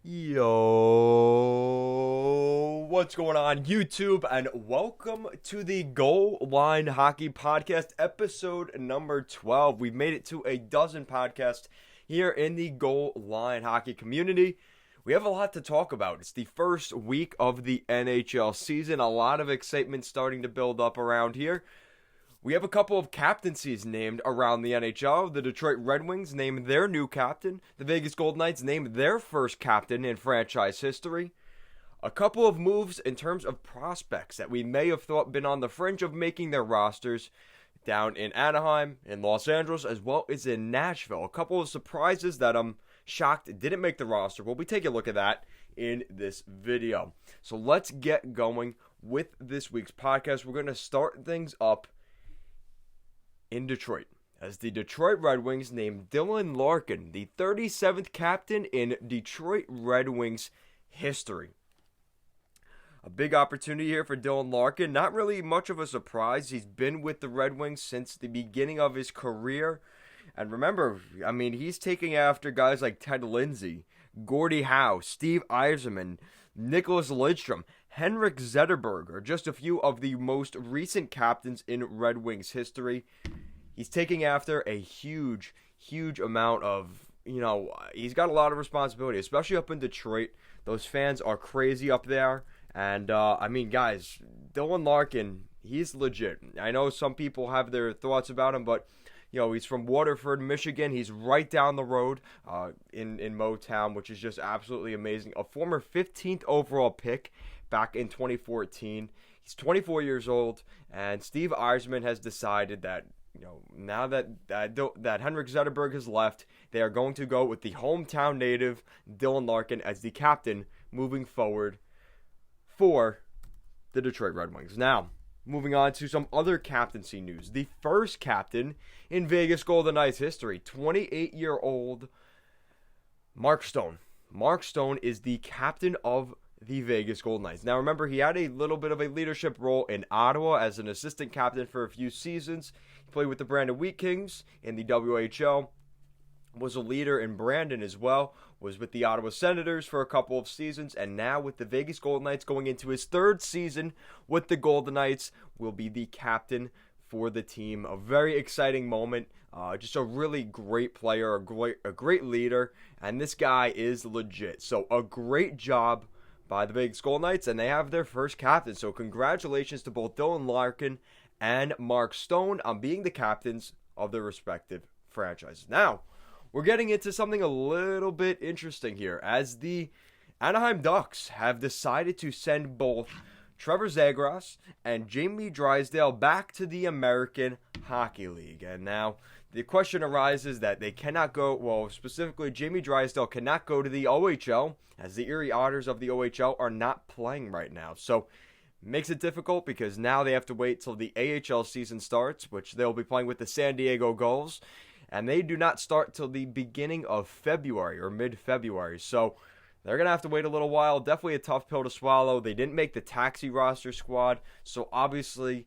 Yo, what's going on, YouTube? And welcome to the Goal Line Hockey Podcast, episode number 12. We've made it to a dozen podcasts here in the Goal Line Hockey community. We have a lot to talk about. It's the first week of the NHL season. A lot of excitement starting to build up around here. We have a couple of captaincies named around the NHL. The Detroit Red Wings named their new captain. The Vegas Golden Knights named their first captain in franchise history. A couple of moves in terms of prospects that we may have thought been on the fringe of making their rosters down in Anaheim, in Los Angeles, as well as in Nashville. A couple of surprises that I'm shocked didn't make the roster. We'll be taking a look at that in this video. So let's get going with this week's podcast. We're going to start things up in Detroit, as the Detroit Red Wings named Dylan Larkin the 37th captain in Detroit Red Wings history. A big opportunity here for Dylan Larkin. Not really much of a surprise. He's been with the Red Wings since the beginning of his career. And remember, he's taking after guys like Ted Lindsay, Gordie Howe, Steve Yzerman, Nicholas Lidstrom, Henrik Zetterberg are just a few of the most recent captains in Red Wings history. He's taking after a huge amount of, he's got a lot of responsibility, especially up in Detroit. Those fans are crazy up there. And, guys, Dylan Larkin, he's legit. I know some people have their thoughts about him, but he's from Waterford, Michigan. He's right down the road in Motown, which is just absolutely amazing. A former 15th overall pick back in 2014. He's 24 years old, and Steve Yzerman has decided that, now that Henrik Zetterberg has left, they are going to go with the hometown native Dylan Larkin as the captain moving forward for the Detroit Red Wings. Now, moving on to some other captaincy news. The first captain in Vegas Golden Knights history, 28-year-old Mark Stone. Mark Stone is the captain of the Vegas Golden Knights. Now, remember, he had a little bit of a leadership role in Ottawa as an assistant captain for a few seasons. He played with the Brandon Wheat Kings in the WHL. Was a leader in Brandon as well. Was with the Ottawa Senators for a couple of seasons. And now with the Vegas Golden Knights going into his third season with the Golden Knights, will be the captain for the team. A very exciting moment. Just a really great player, a great leader. And this guy is legit. So a great job by the Vegas Golden Knights, and they have their first captain. So congratulations to both Dylan Larkin and Mark Stone on being the captains of their respective franchises. Now, we're getting into something a little bit interesting here, as the Anaheim Ducks have decided to send both Trevor Zegras and Jamie Drysdale back to the American Hockey League. And now the question arises that they cannot go, specifically Jamie Drysdale cannot go to the OHL, as the Erie Otters of the OHL are not playing right now. So makes it difficult because now they have to wait till the AHL season starts, which they'll be playing with the San Diego Gulls. And they do not start till the beginning of February or mid-February. So they're going to have to wait a little while. Definitely a tough pill to swallow. They didn't make the taxi roster squad. So obviously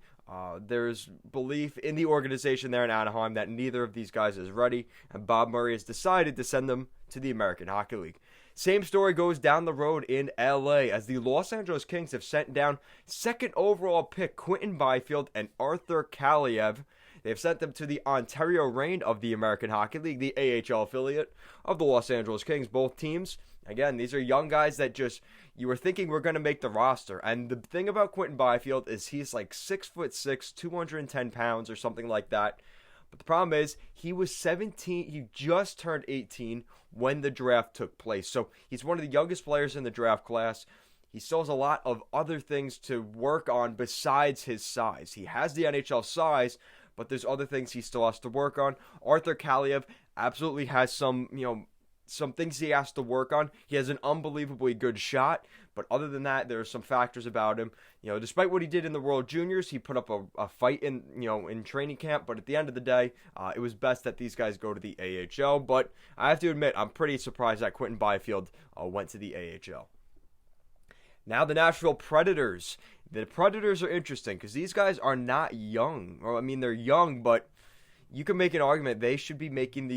there's belief in the organization there in Anaheim that neither of these guys is ready. And Bob Murray has decided to send them to the American Hockey League. Same story goes down the road in LA, as the Los Angeles Kings have sent down second overall pick Quinton Byfield and Arthur Kaliev. They've sent them to the Ontario Reign of the American Hockey League, the AHL affiliate of the Los Angeles Kings. Both teams, again, these are young guys that just, you were thinking were going to make the roster. And the thing about Quinton Byfield is he's like 6'6", 210 pounds or something like that. But the problem is he was 17, he just turned 18 when the draft took place. So he's one of the youngest players in the draft class. He still has a lot of other things to work on besides his size. He has the NHL size, but there's other things he still has to work on. Arthur Kaliev absolutely has some things he has to work on. He has an unbelievably good shot, but other than that, there are some factors about him. Despite what he did in the World Juniors, he put up a fight in training camp, but at the end of the day, it was best that these guys go to the AHL. But I have to admit, I'm pretty surprised that Quinton Byfield went to the AHL. Now the Nashville Predators. The Predators are interesting because these guys are not young. They're young, but you can make an argument they should be making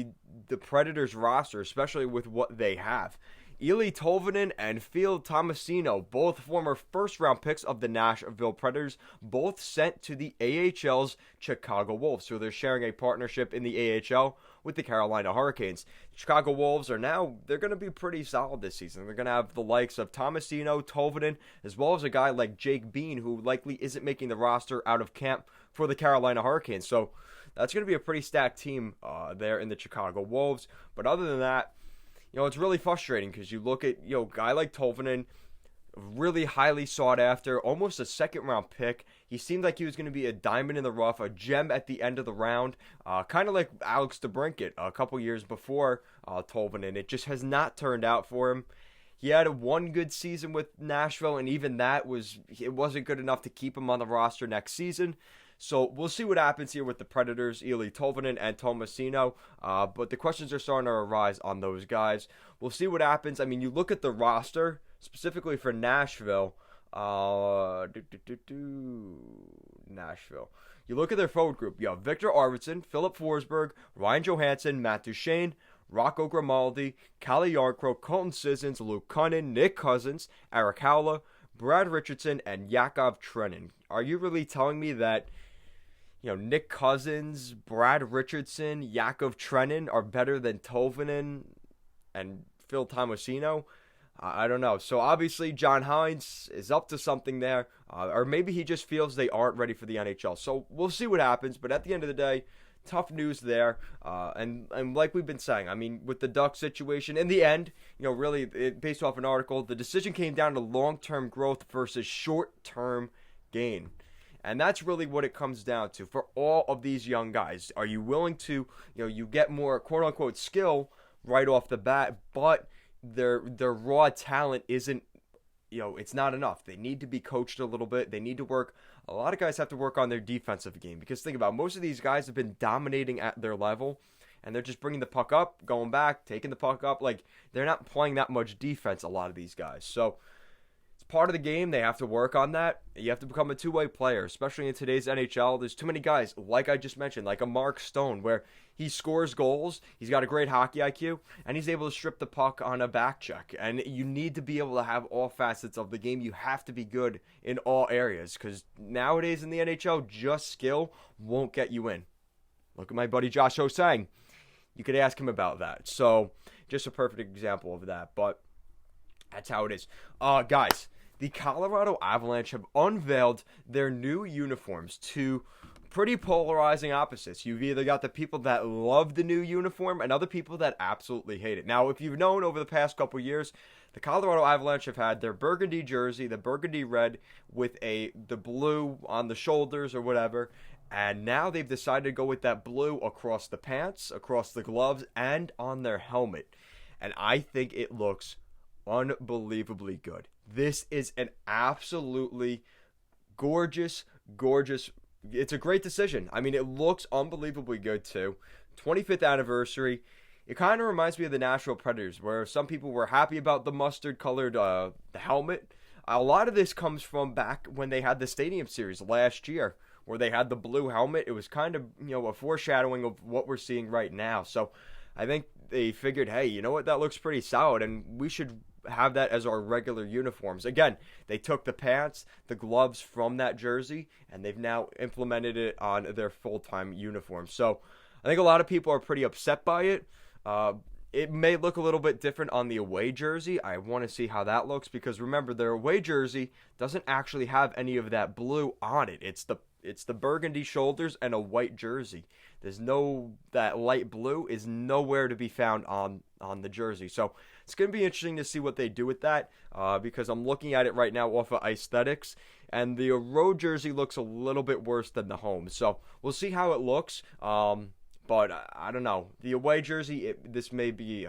the Predators roster, especially with what they have. Eeli Tolvanen and Phil Tomasino, both former first-round picks of the Nashville Predators, both sent to the AHL's Chicago Wolves. So they're sharing a partnership in the AHL with the Carolina Hurricanes. The Chicago Wolves they're going to be pretty solid this season. They're going to have the likes of Tomasino, Tolvanen, as well as a guy like Jake Bean, who likely isn't making the roster out of camp for the Carolina Hurricanes. So that's going to be a pretty stacked team there in the Chicago Wolves. But other than that, it's really frustrating because you look at, a guy like Tolvanen, really highly sought after, almost a second-round pick. He seemed like he was going to be a diamond in the rough, a gem at the end of the round, kind of like Alex DeBrincat a couple years before Tolvanen. It just has not turned out for him. He had one good season with Nashville, and even that wasn't good enough to keep him on the roster next season. So we'll see what happens here with the Predators, Eeli Tolvanen and Tomasino. But the questions are starting to arise on those guys. We'll see what happens. I mean, you look at the roster, specifically for Nashville. Nashville. You look at their forward group. You have Victor Arvidsson, Philip Forsberg, Ryan Johansson, Matt Duchene, Rocco Grimaldi, Calle Yarncroke, Colton Sissons, Luke Kunin, Nick Cousins, Eric Howla, Brad Richardson, and Yakov Trenin. Are you really telling me that Nick Cousins, Brad Richardson, Yakov Trenin are better than Tolvanen and Phil Tomasino? I don't know. So obviously John Hines is up to something there, or maybe he just feels they aren't ready for the NHL. So we'll see what happens. But at the end of the day, tough news there. And like we've been saying, I mean, with the Ducks situation, in the end, really based off an article, the decision came down to long-term growth versus short-term gain. And that's really what it comes down to for all of these young guys. Are you willing to, you get more quote-unquote skill right off the bat, but their raw talent isn't, it's not enough. They need to be coached a little bit. They need to work. A lot of guys have to work on their defensive game because think about it, most of these guys have been dominating at their level, and they're just bringing the puck up, going back, taking the puck up. Like, they're not playing that much defense, a lot of these guys. So it's part of the game. They have to work on that. You have to become a two-way player, especially in today's NHL. There's too many guys, like I just mentioned, like a Mark Stone, where he scores goals, he's got a great hockey IQ, and he's able to strip the puck on a back check. And you need to be able to have all facets of the game. You have to be good in all areas, because nowadays in the NHL, just skill won't get you in. Look at my buddy Josh Osang. You could ask him about that. So, just a perfect example of that. But that's how it is. Guys, the Colorado Avalanche have unveiled their new uniforms to pretty polarizing opposites. You've either got the people that love the new uniform and other people that absolutely hate it. Now, if you've known over the past couple years, the Colorado Avalanche have had their burgundy jersey, the burgundy red with the blue on the shoulders or whatever, and now they've decided to go with that blue across the pants, across the gloves, and on their helmet. And I think it looks unbelievably good. This is an absolutely gorgeous it's a great decision. I mean, it looks unbelievably good too. 25th anniversary. It kind of reminds me of the Nashville Predators, where some people were happy about the mustard colored the helmet. A lot of this comes from back when they had the Stadium Series last year, where they had the blue helmet. It was kind of, a foreshadowing of what we're seeing right now. So I think they figured, hey, you know what, that looks pretty solid, and we should have that as our regular uniforms. Again, they took the pants, the gloves from that jersey, and they've now implemented it on their full-time uniform. So I think a lot of people are pretty upset by it. It may look a little bit different on the away jersey. I want to see how that looks, because remember, their away jersey doesn't actually have any of that blue on it. It's the burgundy shoulders and a white jersey. That light blue is nowhere to be found on the jersey. So it's going to be interesting to see what they do with that, because I'm looking at it right now off of Aesthetics, and the road jersey looks a little bit worse than the home. So we'll see how it looks, but I don't know. The away jersey, this may be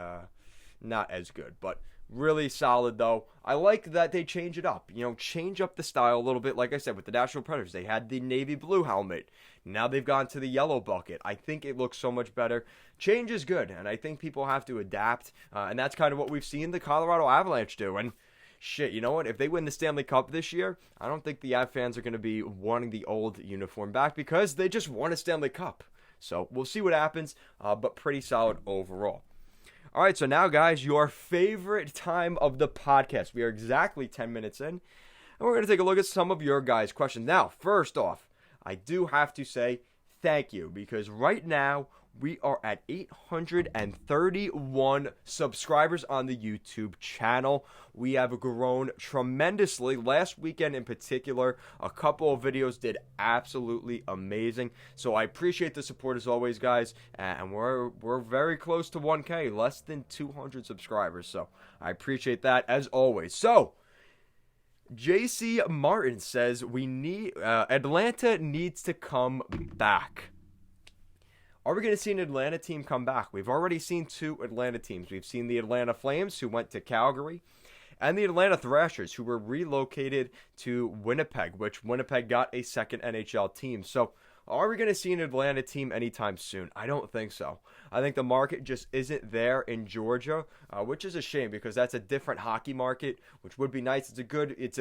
not as good, but really solid though. I like that they change it up. Change up the style a little bit. Like I said, with the Nashville Predators, they had the navy blue helmet. Now they've gone to the yellow bucket. I think it looks so much better. Change is good, and I think people have to adapt, and that's kind of what we've seen the Colorado Avalanche do. And shit, you know what? If they win the Stanley Cup this year, I don't think the Av fans are going to be wanting the old uniform back, because they just won a Stanley Cup. So we'll see what happens, but pretty solid overall. All right, so now, guys, your favorite time of the podcast. We are exactly 10 minutes in, and we're going to take a look at some of your guys' questions. Now, first off, I do have to say thank you, because right now we are at 831 subscribers on the YouTube channel. We have grown tremendously. Last weekend in particular, a couple of videos did absolutely amazing. So I appreciate the support as always, guys. And we're very close to 1K, less than 200 subscribers. So I appreciate that as always. So JC Martin says Atlanta needs to come back. Are we going to see an Atlanta team come back? We've already seen two Atlanta teams. We've seen the Atlanta Flames, who went to Calgary, and the Atlanta Thrashers, who were relocated to Winnipeg, which Winnipeg got a second NHL team. So are we going to see an Atlanta team anytime soon? I don't think so. I think the market just isn't there in Georgia, which is a shame, because that's a different hockey market, which would be nice. It's a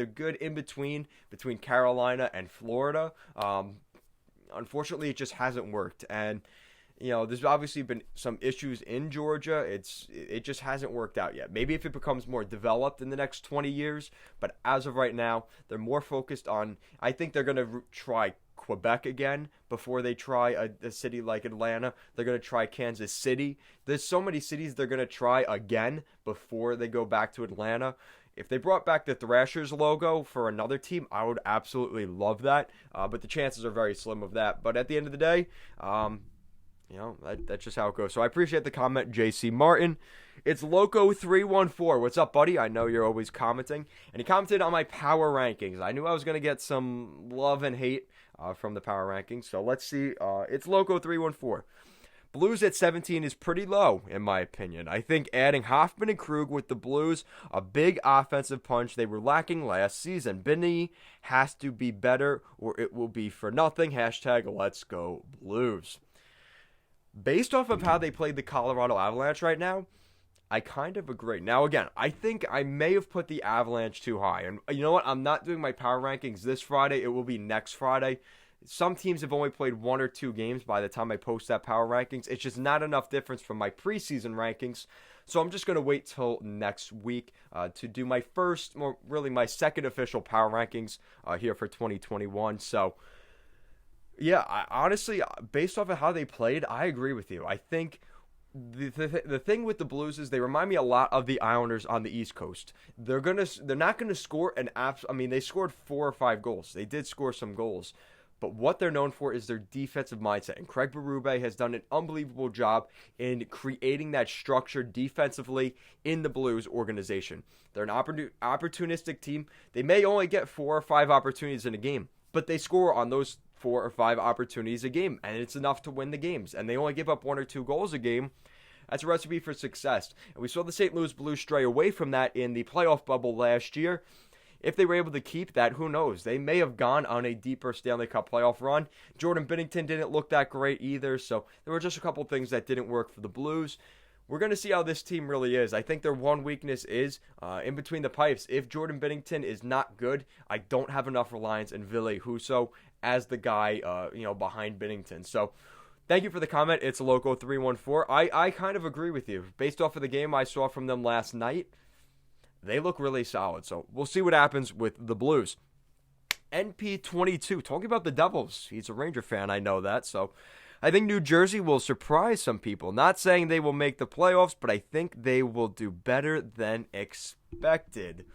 good in-between between Carolina and Florida. Unfortunately, it just hasn't worked. And there's obviously been some issues in Georgia. It just hasn't worked out yet. Maybe if it becomes more developed in the next 20 years, but as of right now, they're more focused on, I think they're going to try Quebec again before they try a city like Atlanta. They're going to try Kansas City. There's so many cities they're going to try again before they go back to Atlanta. If they brought back the Thrashers logo for another team, I would absolutely love that. But the chances are very slim of that. But at the end of the day, that's just how it goes. So I appreciate the comment, JC Martin. It's Loco314. What's up, buddy? I know you're always commenting. And he commented on my power rankings. I knew I was going to get some love and hate from the power rankings. So let's see. It's Loco314. Blues at 17 is pretty low, in my opinion. I think adding Hoffman and Krug with the Blues, a big offensive punch they were lacking last season. Binney has to be better, or it will be for nothing. Hashtag Let's Go Blues. Based off of how they played the Colorado Avalanche right now, I kind of agree. Now, again, I think I may have put the Avalanche too high. And you know what? I'm not doing my power rankings this Friday. It will be next Friday. Some teams have only played 1 or 2 games by the time I post that power rankings. It's just not enough difference from my preseason rankings. So I'm just going to wait till next week to do my my second official power rankings here for 2021. So, yeah, honestly, based off of how they played, I agree with you. I think the thing with the Blues is they remind me a lot of the Islanders on the East Coast. They're not gonna score they scored 4 or 5 goals. They did score some goals. But what they're known for is their defensive mindset. And Craig Berube has done an unbelievable job in creating that structure defensively in the Blues organization. They're an opportunistic team. They may only get 4 or 5 opportunities in a game, but they score on those 4 or 5 opportunities a game, and it's enough to win the games. And they only give up 1 or 2 goals a game. That's a recipe for success. And we saw the St. Louis Blues stray away from that in the playoff bubble last year. If they were able to keep that, who knows? They may have gone on a deeper Stanley Cup playoff run. Jordan Binnington didn't look that great either, so there were just a couple things that didn't work for the Blues. We're going to see how this team really is. I think their one weakness is in between the pipes. If Jordan Binnington is not good, I don't have enough reliance in Ville Husso as the guy behind Binnington. So thank you for the comment. It's Loco314. I kind of agree with you. Based off of the game I saw from them last night, they look really solid. So we'll see what happens with the Blues. NP22, talking about the Devils. He's a Ranger fan, I know that. So I think New Jersey will surprise some people. Not saying they will make the playoffs, but I think they will do better than expected.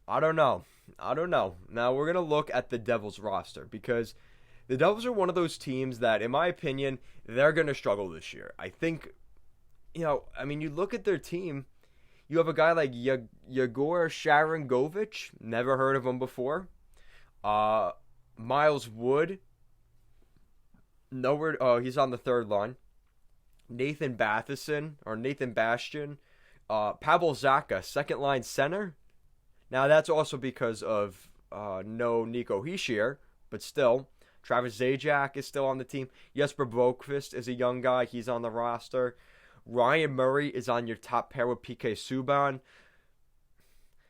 I don't know. Now we're going to look at the Devils roster, because the Devils are one of those teams that, in my opinion, they're going to struggle this year. I think, you look at their team. You have a guy like Yegor Sharangovich. Never heard of him before. Miles Wood. Nowhere. Oh, he's on the third line. Nathan Bastian. Pavel Zacha, second line center. Now, that's also because of no Nico Hischier, but still. Travis Zajac is still on the team. Jesper Boqvist is a young guy. He's on the roster. Ryan Murray is on your top pair with PK Subban.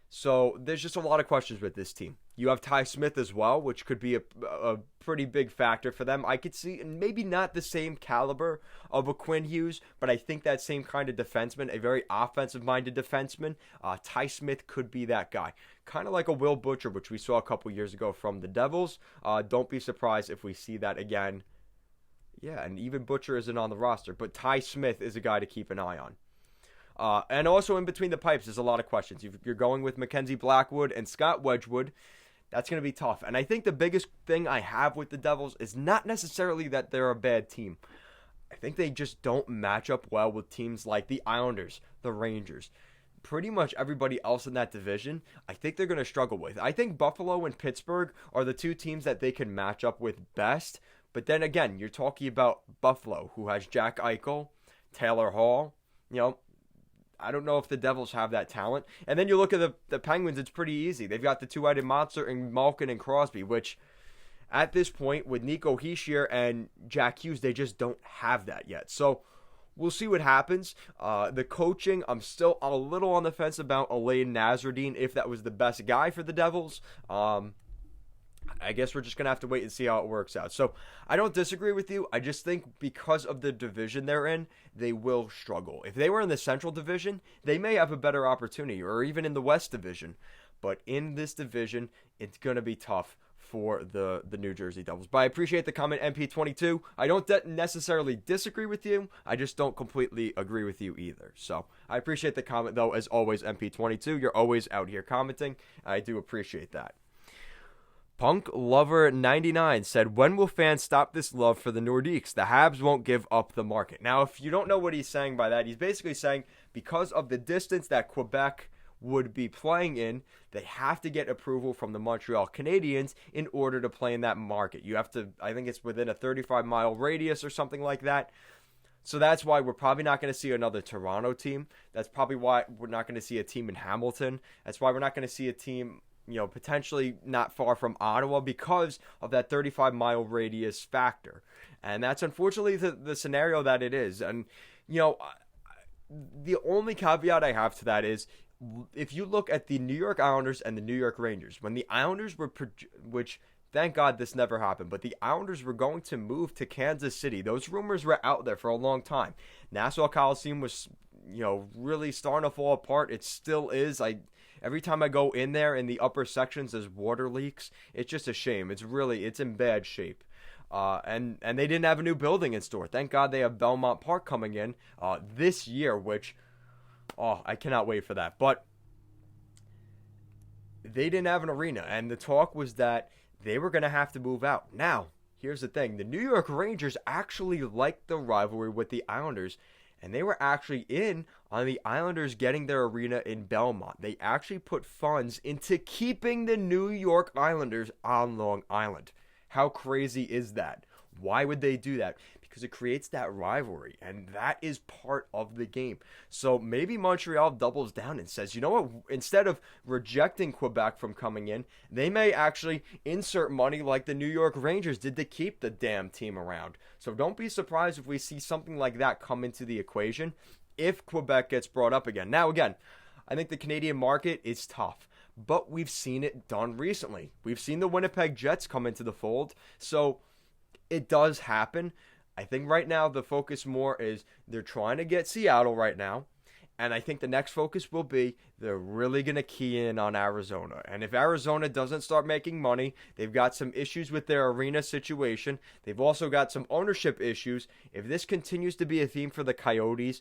So there's just a lot of questions with this team. You have Ty Smith as well, which could be a pretty big factor for them. I could see, maybe not the same caliber of a Quinn Hughes, but I think that same kind of defenseman, a very offensive-minded defenseman, Ty Smith could be that guy. Kind of like a Will Butcher, which we saw a couple years ago from the Devils. Don't be surprised if we see that again. Yeah, and even Butcher isn't on the roster, but Ty Smith is a guy to keep an eye on. And also in between the pipes, there's a lot of questions. You're going with Mackenzie Blackwood and Scott Wedgwood. That's going to be tough. And I think the biggest thing I have with the Devils is not necessarily that they're a bad team. I think they just don't match up well with teams like the Islanders, the Rangers. Pretty much everybody else in that division, I think they're going to struggle with. I think Buffalo and Pittsburgh are the two teams that they can match up with best. But then again, you're talking about Buffalo, who has Jack Eichel, Taylor Hall. I don't know if the Devils have that talent. And then you look at the Penguins, it's pretty easy. They've got the two-headed monster in Malkin and Crosby, which at this point, with Nico Hischier and Jack Hughes, they just don't have that yet. So we'll see what happens. The coaching, I'm still a little on the fence about Alain Nasreddine, if that was the best guy for the Devils. I guess we're just going to have to wait and see how it works out. So I don't disagree with you. I just think because of the division they're in, they will struggle. If they were in the Central Division, they may have a better opportunity, or even in the West Division. But in this division, it's going to be tough for the New Jersey Devils. But I appreciate the comment, MP22. I don't necessarily disagree with you. I just don't completely agree with you either. So I appreciate the comment, though, as always, MP22. You're always out here commenting. I do appreciate that. Punk Lover 99 said, when will fans stop this love for the Nordiques? The Habs won't give up the market. Now, if you don't know what he's saying by that, he's basically saying because of the distance that Quebec would be playing in, they have to get approval from the Montreal Canadiens in order to play in that market. You have to, I think it's within a 35-mile radius or something like that. So that's why we're probably not going to see another Toronto team. That's probably why we're not going to see a team in Hamilton. That's why we're not going to see a team, potentially not far from Ottawa because of that 35-mile radius factor. And that's unfortunately the scenario that it is. And, the only caveat I have to that is if you look at the New York Islanders and the New York Rangers, when the Islanders were, which thank God this never happened, but the Islanders were going to move to Kansas City. Those rumors were out there for a long time. Nassau Coliseum was, really starting to fall apart. It still is. Every time I go in there in the upper sections, there's water leaks. It's just a shame. It's in bad shape. And they didn't have a new building in store. Thank God they have Belmont Park coming in this year, which, I cannot wait for that. But they didn't have an arena, and the talk was that they were going to have to move out. Now, here's the thing. The New York Rangers actually liked the rivalry with the Islanders, and they were actually in on the Islanders getting their arena in Belmont. They actually put funds into keeping the New York Islanders on Long Island. How crazy is that? Why would they do that? Because it creates that rivalry, and that is part of the game. So maybe Montreal doubles down and says, you know what, instead of rejecting Quebec from coming in, they may actually insert money like the New York Rangers did to keep the damn team around. So don't be surprised if we see something like that come into the equation if Quebec gets brought up again. Now, again, I think the Canadian market is tough, but we've seen it done recently. We've seen the Winnipeg Jets come into the fold, so it does happen. I think right now the focus more is they're trying to get Seattle right now, and I think the next focus will be they're really going to key in on Arizona. And if Arizona doesn't start making money, they've got some issues with their arena situation. They've also got some ownership issues. If this continues to be a theme for the Coyotes,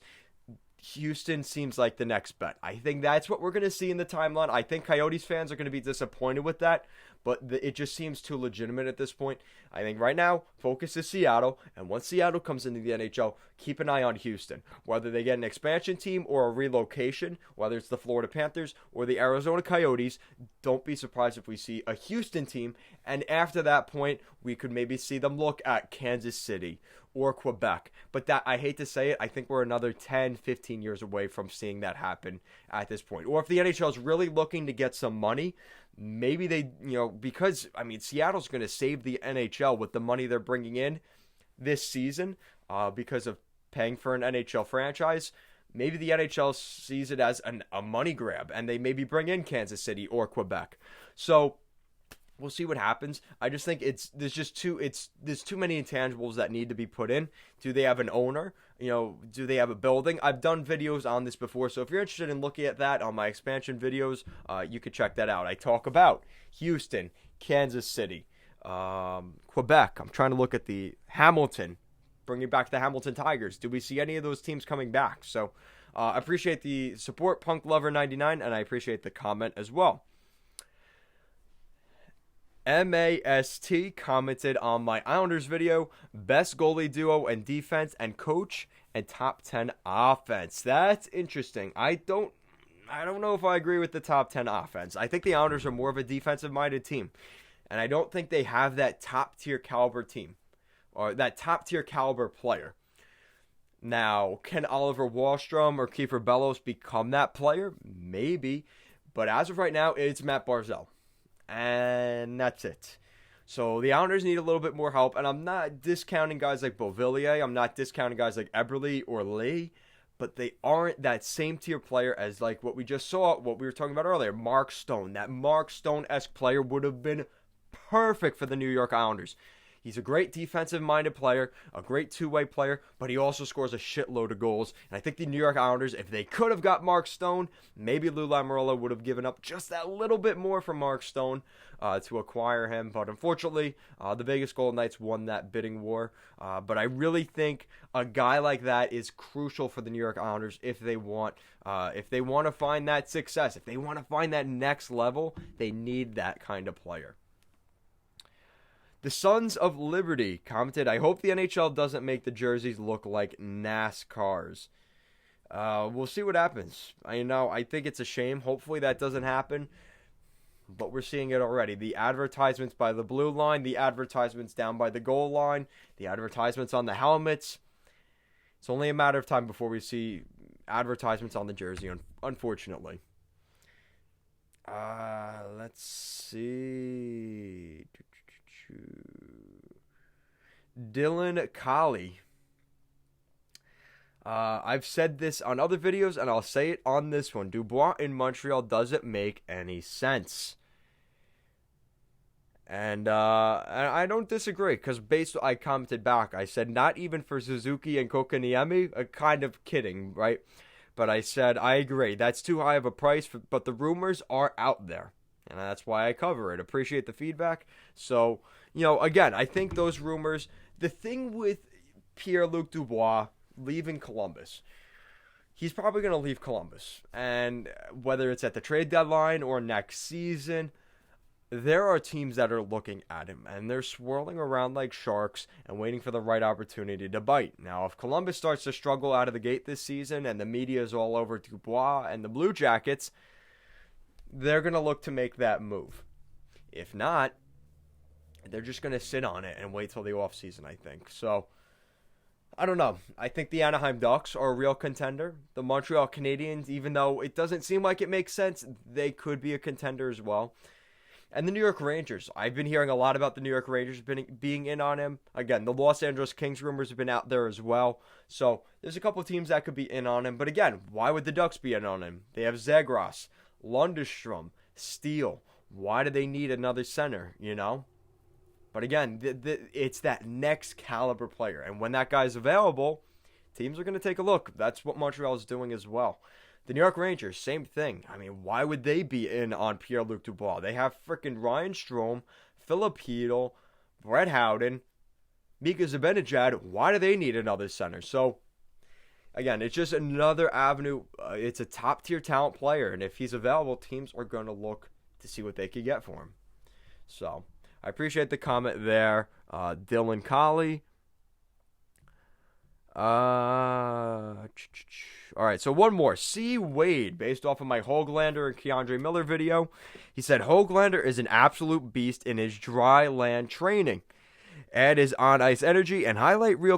Houston seems like the next bet. I think that's what we're going to see in the timeline. I think Coyotes fans are going to be disappointed with that, but it just seems too legitimate at this point. I think right now, focus is Seattle, and once Seattle comes into the NHL, keep an eye on Houston. Whether they get an expansion team or a relocation, whether it's the Florida Panthers or the Arizona Coyotes, don't be surprised if we see a Houston team, and after that point, we could maybe see them look at Kansas City or Quebec. But that, I hate to say it, I think we're another 10, 15 years away from seeing that happen at this point. Or if the NHL is really looking to get some money, maybe they, because, Seattle's going to save the NHL with the money they're bringing in this season because of paying for an NHL franchise. Maybe the NHL sees it as a money grab, and they maybe bring in Kansas City or Quebec. So We'll see what happens. I just think there's too many intangibles that need to be put in. Do they have an owner? Do they have a building? I've done videos on this before, so if you're interested in looking at that on my expansion videos, you could check that out. I talk about Houston, Kansas City, Quebec. I'm trying to look at the Hamilton, bringing back the Hamilton Tigers. Do we see any of those teams coming back? So I appreciate the support, Punk Lover 99, and I appreciate the comment as well. MAST commented on my Islanders video, best goalie duo and defense and coach and top 10 offense. That's interesting. I don't know if I agree with the top 10 offense. I think the Islanders are more of a defensive minded team, and I don't think they have that top tier caliber team or that top tier caliber player. Now, can Oliver Wahlstrom or Kiefer Bellows become that player? Maybe, but as of right now, it's Matt Barzal. And that's it. So the Islanders need a little bit more help. And I'm not discounting guys like Beauvillier. I'm not discounting guys like Eberle or Lee. But they aren't that same tier player as like what we just saw, what we were talking about earlier. Mark Stone. That Mark Stone-esque player would have been perfect for the New York Islanders. He's a great defensive-minded player, a great two-way player, but he also scores a shitload of goals. And I think the New York Islanders, if they could have got Mark Stone, maybe Lou Lamoriello would have given up just that little bit more for Mark Stone to acquire him. But unfortunately, the Vegas Golden Knights won that bidding war. But I really think a guy like that is crucial for the New York Islanders if they want to find that success. If they want to find that next level, they need that kind of player. The Sons of Liberty commented, I hope the NHL doesn't make the jerseys look like NASCARs. We'll see what happens. I think it's a shame. Hopefully that doesn't happen. But we're seeing it already. The advertisements by the blue line, the advertisements down by the goal line, the advertisements on the helmets. It's only a matter of time before we see advertisements on the jersey, unfortunately. Let's see. Dylan Colley. I've said this on other videos, and I'll say it on this one. Dubois in Montreal doesn't make any sense. And I don't disagree, because I commented back. I said, not even for Suzuki and Kokoniemi, kind of kidding, right? But I said, I agree. That's too high of a price, but the rumors are out there. And that's why I cover it. Appreciate the feedback. So, again, I think those rumors, the thing with Pierre-Luc Dubois leaving Columbus, he's probably going to leave Columbus. And whether it's at the trade deadline or next season, there are teams that are looking at him. And they're swirling around like sharks and waiting for the right opportunity to bite. Now, if Columbus starts to struggle out of the gate this season and the media is all over Dubois and the Blue Jackets, they're going to look to make that move. If not, they're just going to sit on it and wait till the offseason, I think. So, I don't know. I think the Anaheim Ducks are a real contender. The Montreal Canadiens, even though it doesn't seem like it makes sense, they could be a contender as well. And the New York Rangers. I've been hearing a lot about the New York Rangers being in on him. Again, the Los Angeles Kings rumors have been out there as well. So, there's a couple of teams that could be in on him. But again, why would the Ducks be in on him? They have Zegras, Lundestrom, Steele. Why do they need another center, But again, it's that next caliber player. And when that guy's available, teams are going to take a look. That's what Montreal is doing as well. The New York Rangers, same thing. I mean, why would they be in on Pierre-Luc Dubois? They have freaking Ryan Strome, Philip Hedl, Brett Howden, Mika Zibanejad. Why do they need another center? So, again, it's just another avenue. It's a top-tier talent player, and if he's available, teams are going to look to see what they could get for him. So, I appreciate the comment there. Dylan Colley. All right, so one more. C. Wade, based off of my Höglander and Keandre Miller video. He said, Höglander is an absolute beast in his dry land training. Add his on-ice energy and highlight reel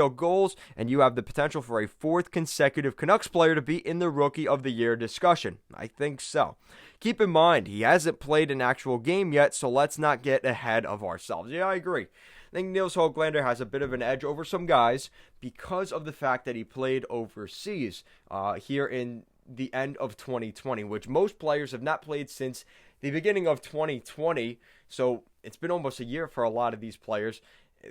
goals, and you have the potential for a fourth consecutive Canucks player to be in the Rookie of the Year discussion. I think so. Keep in mind, he hasn't played an actual game yet, so let's not get ahead of ourselves. Yeah, I agree. I think Nils Höglander has a bit of an edge over some guys because of the fact that he played overseas here in the end of 2020, which most players have not played since the beginning of 2020. So it's been almost a year for a lot of these players.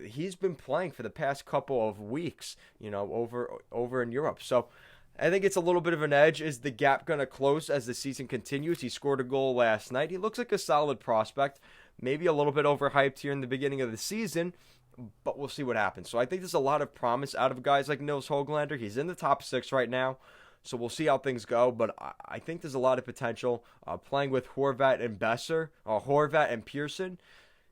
He's been playing for the past couple of weeks, over in Europe. So I think it's a little bit of an edge. Is the gap going to close as the season continues? He scored a goal last night. He looks like a solid prospect. Maybe a little bit overhyped here in the beginning of the season, but we'll see what happens. So I think there's a lot of promise out of guys like Nils Höglander. He's in the top 6 right now, so we'll see how things go. But I think there's a lot of potential. Playing with Horvat and Pearson,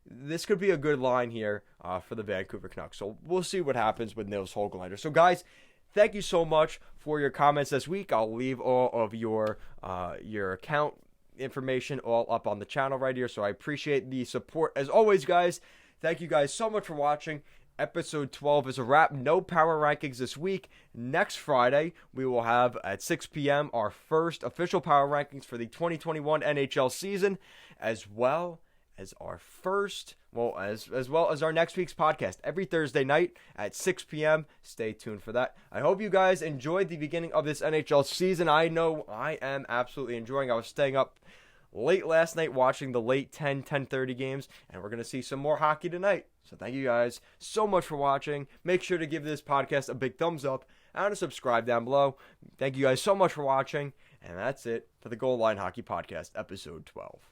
this could be a good line here for the Vancouver Canucks. So we'll see what happens with Nils Höglander. So guys, thank you so much for your comments this week. I'll leave all of your account information all up on the channel right here. So I appreciate the support. As always, guys, thank you guys so much for watching. Episode 12 is a wrap. No power rankings this week. Next Friday, we will have at 6 p.m. our first official power rankings for the 2021 NHL season, as well as our first, as well as our next week's podcast every Thursday night at 6 p.m. Stay tuned for that. I hope you guys enjoyed the beginning of this NHL season. I know I am absolutely enjoying. I was staying up late last night watching the late 10:30 games, and we're going to see some more hockey tonight. So thank you guys so much for watching. Make sure to give this podcast a big thumbs up and to subscribe down below. Thank you guys so much for watching, and that's it for the Goal Line Hockey Podcast, episode 12.